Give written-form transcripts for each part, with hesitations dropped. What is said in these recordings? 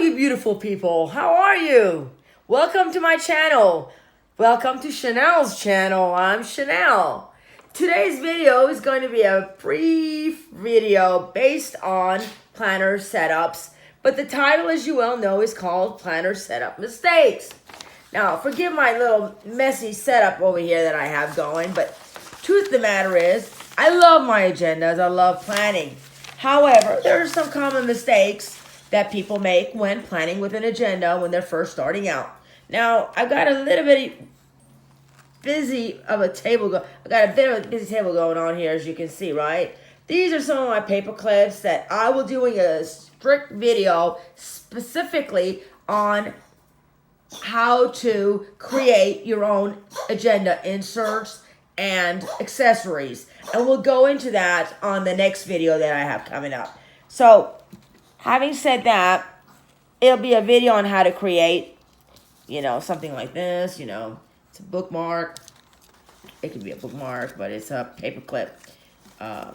you beautiful people. How are you? Welcome to my channel. Welcome to Chanel's channel. I'm Chanel. Today's video is going to be a brief video based on planner setups, but the title, as you well know, is called Planner Setup Mistakes. Now, forgive my little messy setup over here that I have going, but truth of the matter is, I love my agendas. I love planning. However, there are some common mistakes that people make when planning with an agenda when they're first starting out. Now, I've got a little bit busy of a table. I've got a bit of a busy table going on here, as you can see, right? These are some of my paper clips that I will doing a strict video specifically on how to create your own agenda inserts and accessories. And we'll go into that on the next video that I have coming up. So, having said that, it'll be a video on how to create, something like this, it's a bookmark. It could be a bookmark, but it's a paper clip for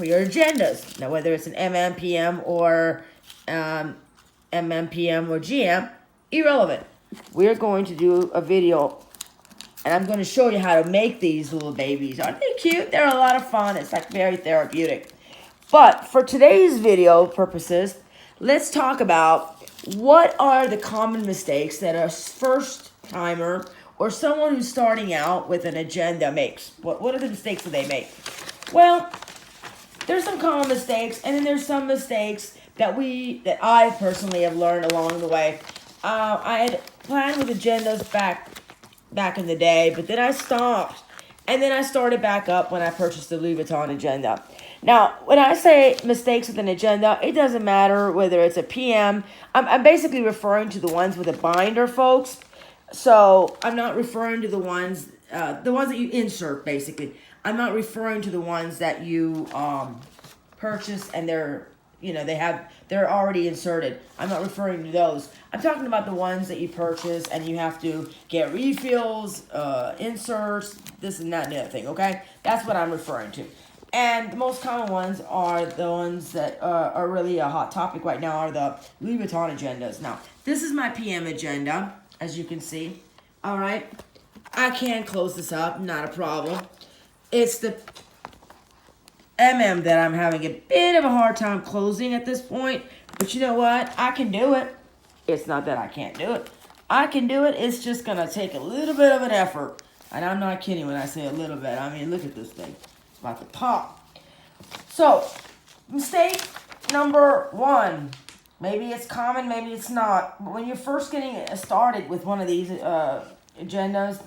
your agendas. Now, whether it's an MMPM or MMPM or GM, irrelevant. We're going to do a video, and I'm going to show you how to make these little babies. Aren't they cute? They're a lot of fun. It's like very therapeutic. But for today's video purposes, let's talk about what are the common mistakes that a first timer or someone who's starting out with an agenda makes. What are the mistakes that they make? Well, there's some common mistakes, and then there's some mistakes that I personally have learned along the way. I had planned with agendas back in the day, but then I stopped, and then I started back up when I purchased the Louis Vuitton agenda. Now, when I say mistakes with an agenda, it doesn't matter whether it's a PM. I'm basically referring to the ones with a binder, folks. So I'm not referring to the ones that you insert, basically. I'm not referring to the ones that you purchase and they're already inserted. I'm not referring to those. I'm talking about the ones that you purchase and you have to get refills, inserts, this and that and the other thing, okay? That's what I'm referring to. And the most common ones are the ones that are really a hot topic right now are the Louis Vuitton agendas. Now, this is my PM agenda, as you can see. All right. I can close this up, not a problem. It's the MM that I'm having a bit of a hard time closing at this point. But you know what? I can do it. It's not that I can't do it. I can do it. It's just going to take a little bit of an effort. And I'm not kidding when I say a little bit. I mean, look at this thing. About to pop. So, mistake number one. Maybe it's common, maybe it's not. But when you're first getting started with one of these agendas,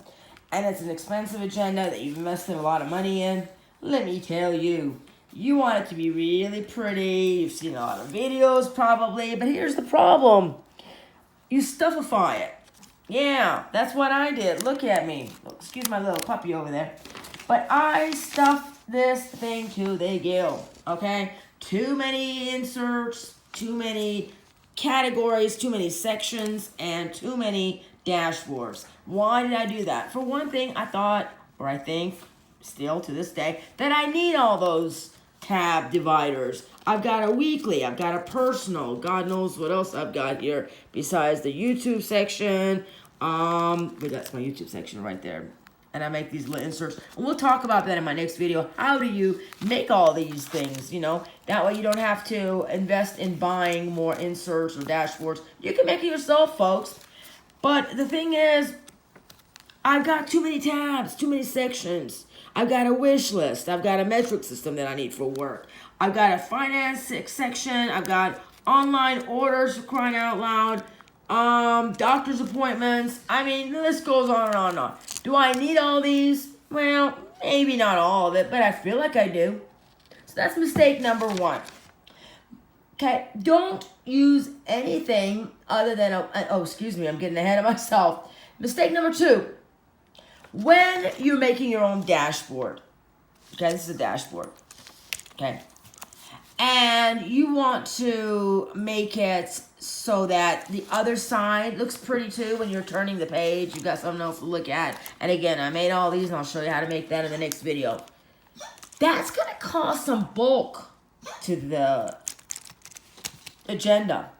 and it's an expensive agenda that you've invested a lot of money in, let me tell you, you want it to be really pretty. You've seen a lot of videos probably, but here's the problem. You stuffify it. Yeah, that's what I did. Look at me. Excuse my little puppy over there. But I stuffed this thing to the gill, okay? Too many inserts, too many categories, too many sections, and too many dashboards. Why did I do that? For one thing, I think, still to this day, that I need all those tab dividers. I've got a weekly, I've got a personal, God knows what else I've got here besides the YouTube section. But that's my YouTube section right there. And I make these little inserts. And we'll talk about that in my next video. How do you make all these things, That way you don't have to invest in buying more inserts or dashboards. You can make it yourself, folks. But the thing is, I've got too many tabs, too many sections. I've got a wish list. I've got a metric system that I need for work. I've got a finance section. I've got online orders, for crying out loud. Doctor's appointments. I mean, the list goes on and on and on. Do I need all these? Well, maybe not all of it, but I feel like I do. So that's mistake number one. Okay, don't use anything other than excuse me, I'm getting ahead of myself. Mistake number two. When you're making your own dashboard, okay, this is a dashboard, okay, and you want to make it so that the other side looks pretty too when you're turning the page. You've got something else to look at. And again, I made all these, and I'll show you how to make that in the next video. That's going to cause some bulk to the agenda.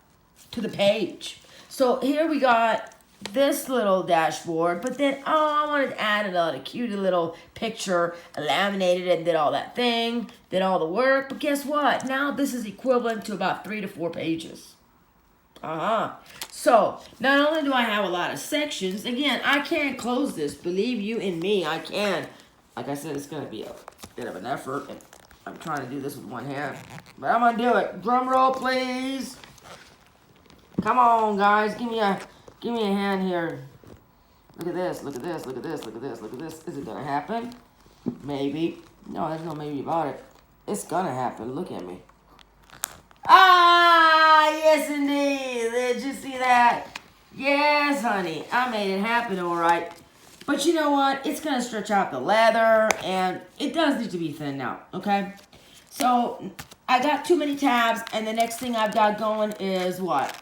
to the page. So here we got this little dashboard, but then, I wanted to add another cute little picture, laminated and did all that thing, did all the work. But guess what? Now this is equivalent to about 3 to 4 pages. So, not only do I have a lot of sections, again, I can't close this. Believe you in me, I can. Like I said, it's going to be a bit of an effort. And I'm trying to do this with one hand. But I'm going to do it. Drum roll, please. Come on, guys. Give me a hand here. Look at this, look at this, look at this, look at this, look at this. Is it going to happen? Maybe. No, there's no maybe about it. It's going to happen. Look at me. Yes, indeed. Did you see that? Yes, honey. I made it happen all right. But you know what? It's going to stretch out the leather, and it does need to be thinned out, okay? So, I got too many tabs, and the next thing I've got going is what?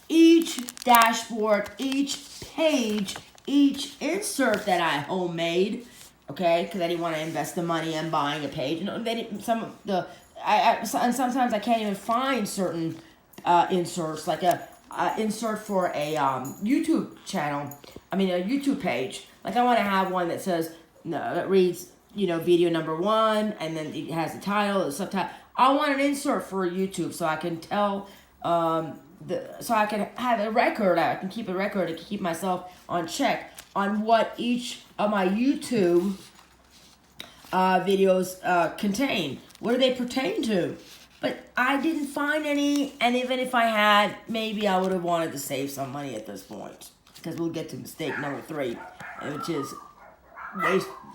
Each dashboard, each page, each insert that I homemade, okay? Because I didn't want to invest the money in buying a page. You know, and sometimes I can't even find certain inserts, like a insert for a YouTube channel. I mean, a YouTube page. Like I want to have one that says, that reads, video number 1, and then it has the title, the subtitle. I want an insert for YouTube so I can tell, so I can have a record. I can keep a record to keep myself on check on what each of my YouTube videos contain. What do they pertain to? But I didn't find any, and even if I had, maybe I would have wanted to save some money at this point. Because we'll get to mistake number 3, which is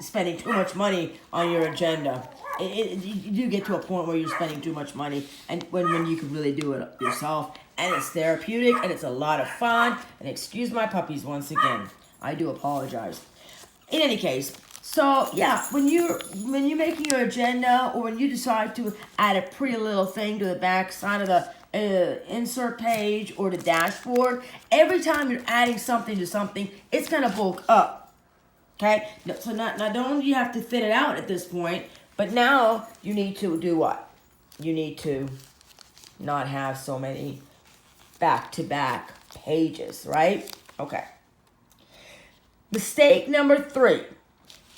spending too much money on your agenda. You do get to a point where you're spending too much money, and when you can really do it yourself, and it's therapeutic, and it's a lot of fun. And excuse my puppies once again. I do apologize. In any case, so yeah, when you're making your agenda, or when you decide to add a pretty little thing to the back side of the insert page or the dashboard, every time you're adding something to something, it's gonna bulk up. Okay, so not only do you have to fit it out at this point, but now you need to do what? You need to not have so many back-to-back pages, right? Okay. Mistake number 3.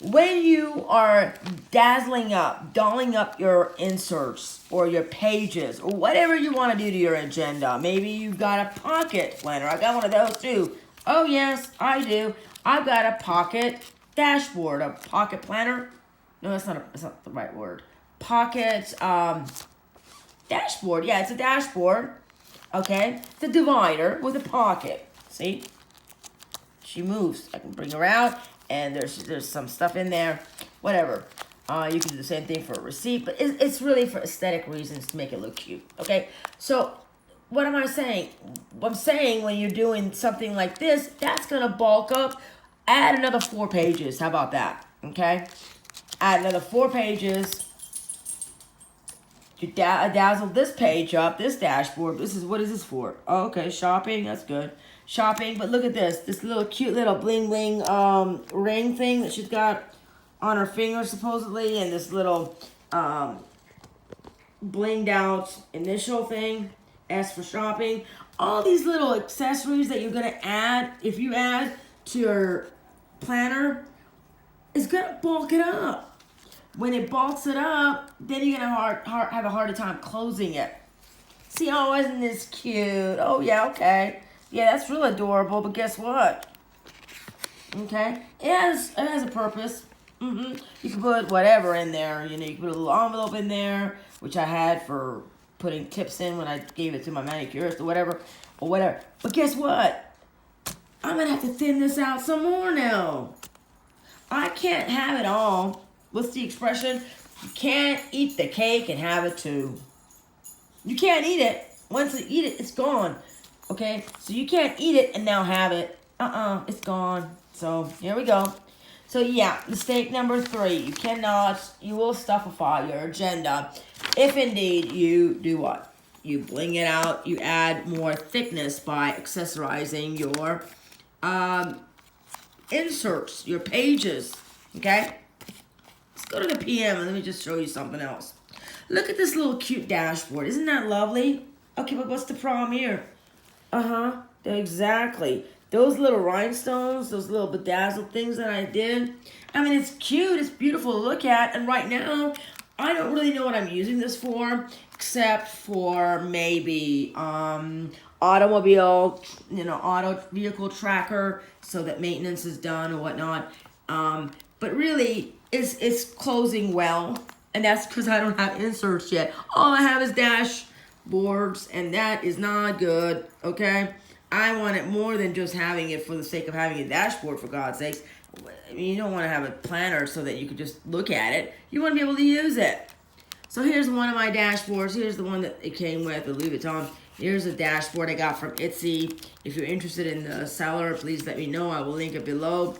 When you are dolling up your inserts or your pages or whatever you want to do to your agenda, maybe you've got a pocket planner. I got one of those too. Oh yes, I do. I've got a pocket dashboard, a pocket planner. No, that's not the right word. Pocket dashboard. Yeah, it's a dashboard. Okay, it's a divider with a pocket. See, she moves. I can bring her out. And there's some stuff in there, whatever. You can do the same thing for a receipt, but it's really for aesthetic reasons to make it look cute, okay? So, what am I saying? I'm saying when you're doing something like this, that's going to bulk up. Add another 4 pages. How about that, okay? Add another 4 pages. You dazzle this page up, this dashboard. What is this for? Oh, okay, shopping, that's good. Shopping, but look at this little cute little bling bling ring thing that she's got on her finger supposedly, and this little blinged out initial thing, S for shopping. All these little accessories that you're gonna add, if you add to your planner, is gonna bulk it up. When it bulks it up, then you're gonna have a harder time closing it. See, oh, isn't this cute? Oh yeah, okay. Yeah, that's real adorable, but guess what? Okay, it has a purpose. You can put whatever in there. You can put a little envelope in there, which I had for putting tips in when I gave it to my manicurist or whatever. But guess what? I'm gonna have to thin this out some more now. I can't have it all. What's the expression? You can't eat the cake and have it too. You can't eat it. Once you eat it, it's gone. Okay, so you can't eat it and now have it. It's gone. So here we go. So yeah, mistake number 3. You will stuffify your agenda if indeed you do what? You bling it out. You add more thickness by accessorizing your inserts, your pages. Okay, let's go to the PM and let me just show you something else. Look at this little cute dashboard. Isn't that lovely? Okay, but what's the problem here? Uh-huh. Exactly. Those little rhinestones, those little bedazzled things that I did. I mean, it's cute. It's beautiful to look at. And right now, I don't really know what I'm using this for, except for maybe automobile, auto vehicle tracker, so that maintenance is done or whatnot. But really, it's closing well, and that's because I don't have inserts yet. All I have is dashboards, and that is not good. Okay, I want it more than just having it for the sake of having a dashboard. For God's sakes, I mean, you don't want to have a planner so that you can just look at it. You want to be able to use it. So here's one of my dashboards. Here's the one that it came with, the Louis Vuitton. Here's a dashboard I got from Etsy. If you're interested in the seller, please let me know. I will link it below.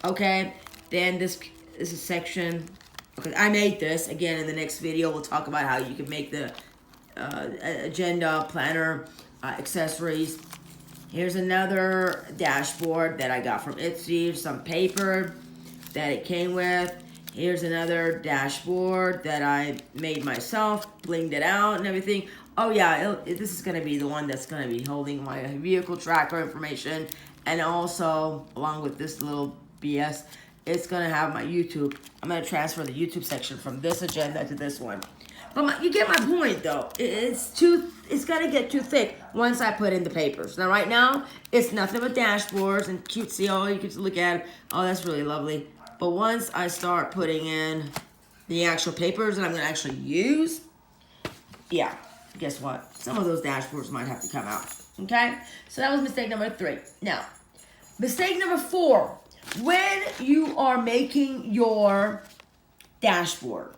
Okay, then this is a section. Okay, I made this. Again, in the next video, we'll talk about how you can make the agenda, planner, accessories. Here's another dashboard that I got from Etsy. Some paper that it came with. Here's another dashboard that I made myself, blinged it out and everything. Oh yeah, this is going to be the one that's going to be holding my vehicle tracker information. And also, along with this little BS, it's going to have my YouTube. I'm going to transfer the YouTube section from this agenda to this one. But you get my point, though. It's going to get too thick once I put in the papers. Now, right now, it's nothing but dashboards and cutesy. Oh, you can look at it. Oh, that's really lovely. But once I start putting in the actual papers that I'm going to actually use, yeah, guess what? Some of those dashboards might have to come out. Okay? So that was mistake number 3. Now, mistake number 4. When you are making your dashboard,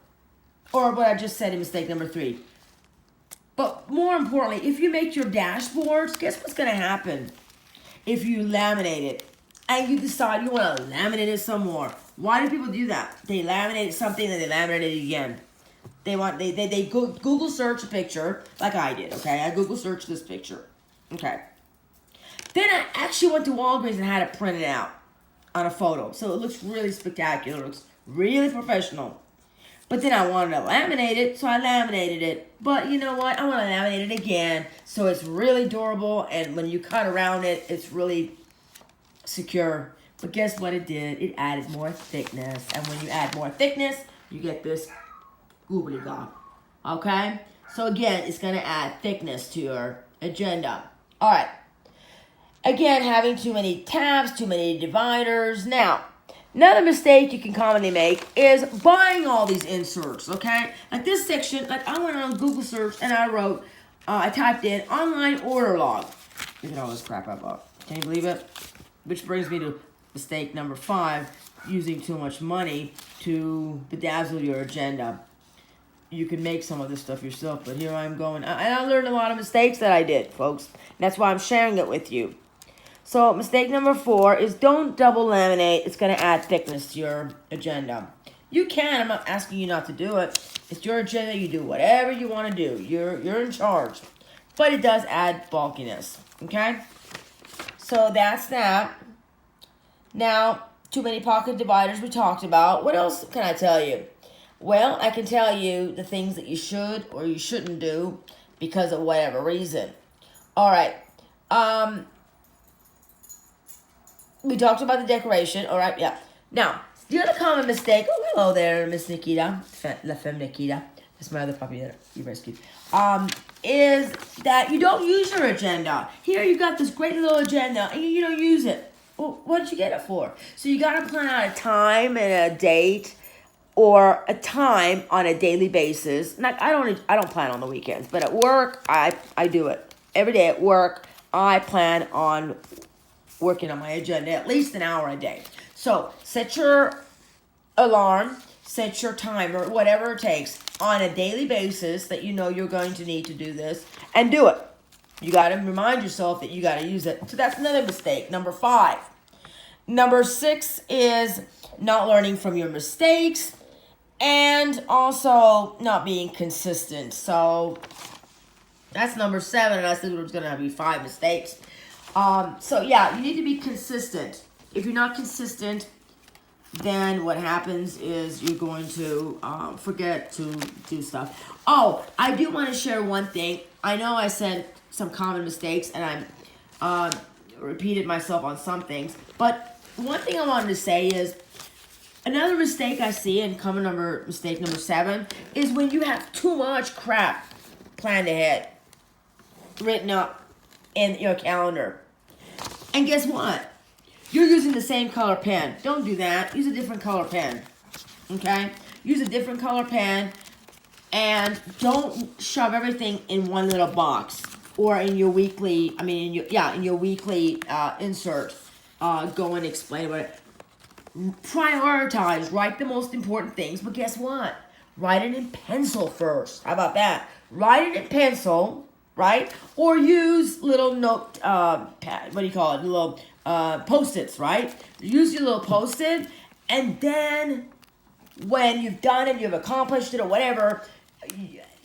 or what I just said in mistake number 3. But more importantly, if you make your dashboards, guess what's going to happen? If you laminate it, and you decide you want to laminate it some more. Why do people do that? They laminate something and they laminate it again. They Google search a picture, like I did, okay? I Google searched this picture, okay? Then I actually went to Walgreens and had it printed out on a photo. So it looks really spectacular. It looks really professional. But then I wanted to laminate it, so I laminated it. But you know what? I want to laminate it again, so it's really durable, and when you cut around it, it's really secure. But guess what it did? It added more thickness. And when you add more thickness, you get this goobly gob. Okay? So again, it's going to add thickness to your agenda. Alright. Again, having too many tabs, too many dividers. Now, another mistake you can commonly make is buying all these inserts. Okay? Like this section, like I went on Google search and I wrote, I typed in online order log. Look at all this crap I bought. Can you believe it? Which brings me to mistake number 5, using too much money to bedazzle your agenda. You can make some of this stuff yourself, but here I'm going. And I learned a lot of mistakes that I did, folks. That's why I'm sharing it with you. So mistake number 4 is don't double laminate. It's going to add thickness to your agenda. You can. I'm not asking you not to do it. It's your agenda. You do whatever you want to do. You're in charge. But it does add bulkiness. Okay? So that's that. Now, too many pocket dividers we talked about. What else can I tell you? Well, I can tell you the things that you should or you shouldn't do because of whatever reason. All right. We talked about the decoration. All right, yeah. Now, the other common mistake. Oh, hello there, Miss Nikita. La Femme Nikita. That's my other puppy that you rescued. Is that you don't use your agenda. Here you got this great little agenda and you don't use it. Well, what did you get it for? So you got to plan out a time and a date or a time on a daily basis. Like I don't plan on the weekends, but at work I do it. Every day at work I plan on working on my agenda at least an hour a day. So set your alarm, set your timer, whatever it takes on a daily basis that you know you're going to need to do this and do it. You got to remind yourself that you got to use it. So that's another mistake. Number 5. Number 6 is not learning from your mistakes and also not being consistent. So that's number 7, and I said there's going to be 5 mistakes. So yeah, you need to be consistent. If you're not consistent, then what happens is you're going to forget to do stuff. Oh, I do want to share one thing. I know I said some common mistakes, and repeated myself on some things. But one thing I wanted to say is, another mistake I see, and mistake number 7, is when you have too much crap planned ahead, written up in your calendar. And guess what? You're using the same color pen. Don't do that. Use a different color pen. Okay? Use a different color pen, and don't shove everything in one little box or in your weekly, in your weekly insert. Go and explain about it. Prioritize. Write the most important things, but guess what? Write it in pencil first. How about that? Write it in pencil, right? Or use little note, little Post-its, right? Use your little Post-it, and then when you've done it, you've accomplished it or whatever,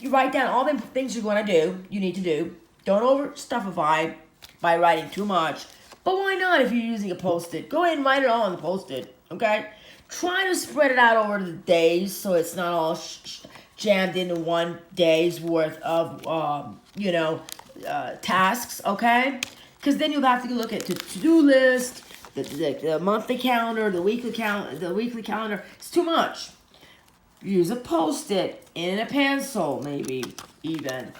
you write down all the things you're going to do, you need to do. Don't overstuffify by writing too much. But why not if you're using a Post-it? Go ahead and write it all on the Post-it, okay? Try to spread it out over the days so it's not all jammed into one day's worth of, tasks, okay? Because then you'll have to look at the to-do list, the monthly calendar, the weekly calendar. It's too much. Use a Post-it in a pencil, maybe even.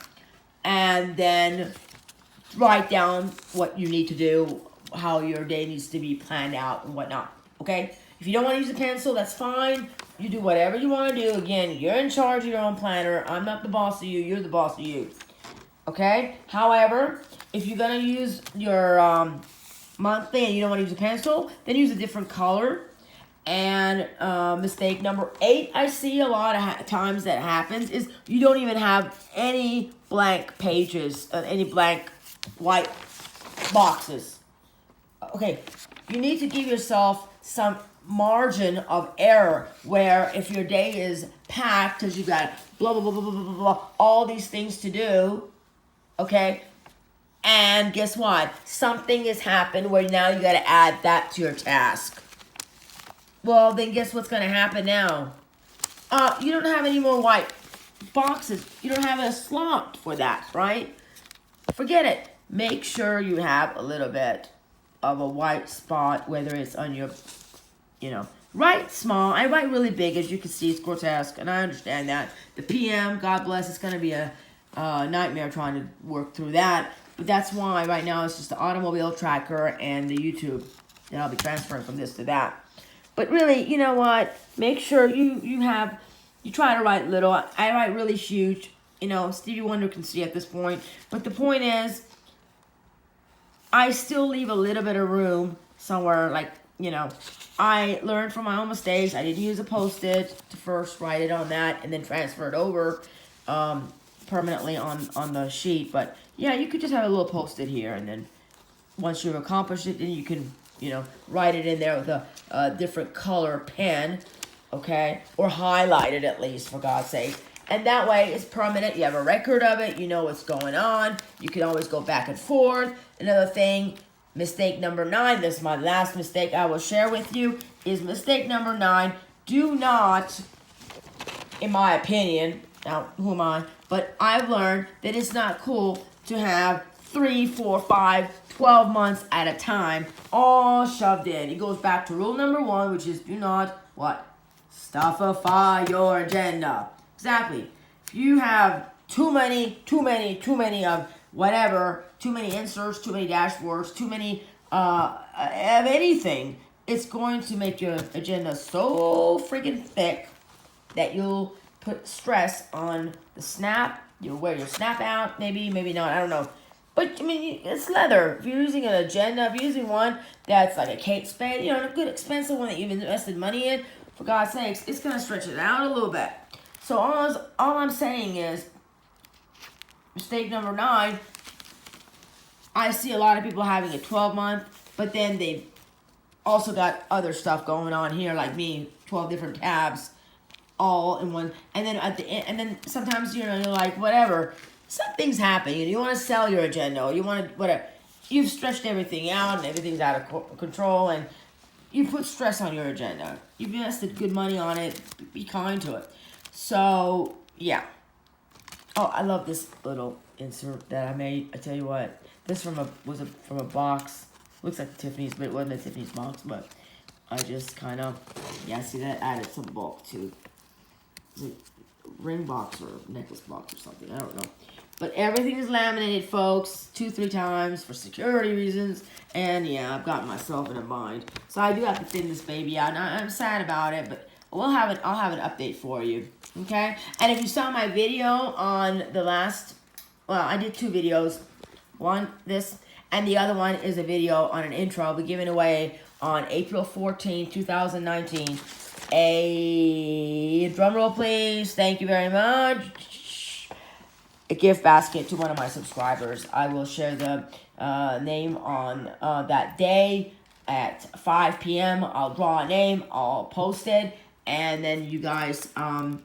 And then write down what you need to do, how your day needs to be planned out and whatnot, okay? If you don't want to use a pencil, that's fine. You do whatever you want to do. Again, you're in charge of your own planner. I'm not the boss of you. You're the boss of you, okay? However, if you're going to use your monthly and you don't want to use a pencil, then use a different color. And mistake number 8 I see a lot of times that happens is you don't even have any blank pages, any blank white boxes. Okay, you need to give yourself some margin of error where if your day is packed because you've got blah, blah, blah, blah, blah, blah, blah, all these things to do, okay, and guess what? Something has happened where now you got to add that to your task. Well, then guess what's going to happen now? You don't have any more white boxes. You don't have a slot for that, right? Forget it. Make sure you have a little bit of a white spot, whether it's on your, write small. I write really big, as you can see, it's grotesque, and I understand that. The PM, God bless, it's going to be a nightmare trying to work through that. But that's why right now it's just the automobile tracker and the YouTube that I'll be transferring from this to that. But really, you know what? Make sure you try to write little. I write really huge. Stevie Wonder can see at this point. But the point is, I still leave a little bit of room somewhere. I learned from my own mistakes. I didn't use a Post-it to first write it on that and then transfer it over permanently on the sheet. But yeah, you could just have a little Post-it here, and then once you've accomplished it, then you can write it in there with a different color pen, okay? Or highlight it at least, for God's sake. And that way, it's permanent. You have a record of it. You know what's going on. You can always go back and forth. Another thing, mistake number 9, this is my last mistake I will share with you, is mistake number 9. Do not, in my opinion, now, who am I? But I've learned that it's not cool to have 3, 4, 5, 12 months at a time, all shoved in. It goes back to rule number 1, which is do not, stuffify your agenda. Exactly. If you have too many of whatever, too many inserts, too many dashboards, too many of anything, it's going to make your agenda so freaking thick that you'll put stress on the snap. You'll wear your snap out, maybe not, I don't know. But, it's leather. If you're using an agenda, if you're using one that's like a Kate Spade, a good expensive one that you've invested money in, for God's sakes, it's going to stretch it out a little bit. So all I'm saying is, mistake number 9, I see a lot of people having a 12-month, but then they've also got other stuff going on here, like me, 12 different tabs, all in one. And then at the end, and then sometimes, you're like, whatever. Some things happen. You want to sell your agenda, or you want to, whatever. You've stretched everything out, and everything's out of control, and you put stress on your agenda. You've invested good money on it. Be kind to it. So, yeah. Oh, I love this little insert that I made. I tell you what, this from a box. Looks like Tiffany's, but it wasn't a Tiffany's box. But I just kind of, yeah, see that added some bulk to the ring box or necklace box or something. I don't know. But everything is laminated, folks, 2-3 times for security reasons. And yeah, I've gotten myself in a bind. So I do have to thin this baby out. And I'm sad about it, but I'll have an update for you. Okay? And if you saw my video on the last, well, I did 2 videos. One, this, and the other one is a video on an intro I'll be giving away on April 14, 2019. A drum roll, please. Thank you very much. A gift basket to one of my subscribers. I will share the name on that day at 5 p.m. I'll draw a name. I'll post it. And then you guys can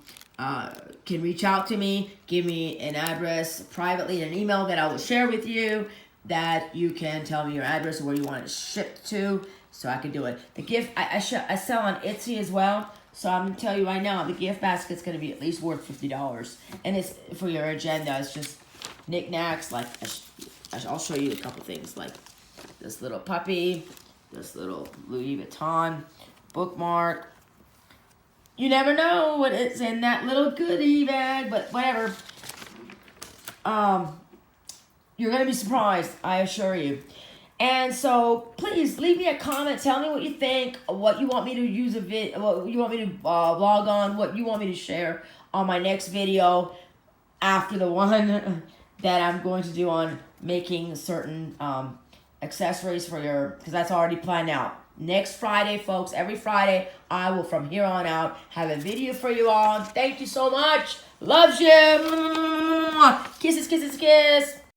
reach out to me. Give me an address privately in an email that I will share with you. That you can tell me your address or where you want it shipped to. So I can do it. The gift, I sell on Etsy as well. So I'm going to tell you right now, the gift basket's going to be at least worth $50. And it's for your agenda. It's just knickknacks. Like, I'll show you a couple things. Like this little puppy. This little Louis Vuitton bookmark. You never know what is in that little goodie bag. But whatever. You're going to be surprised. I assure you. And so, please leave me a comment. Tell me what you think. What you want me to use what you want me to vlog on. What you want me to share on my next video after the one that I'm going to do on making certain accessories for your, because that's already planned out. Next Friday, folks. Every Friday, I will from here on out have a video for you all. Thank you so much. Loves you. Kisses, kisses, kiss.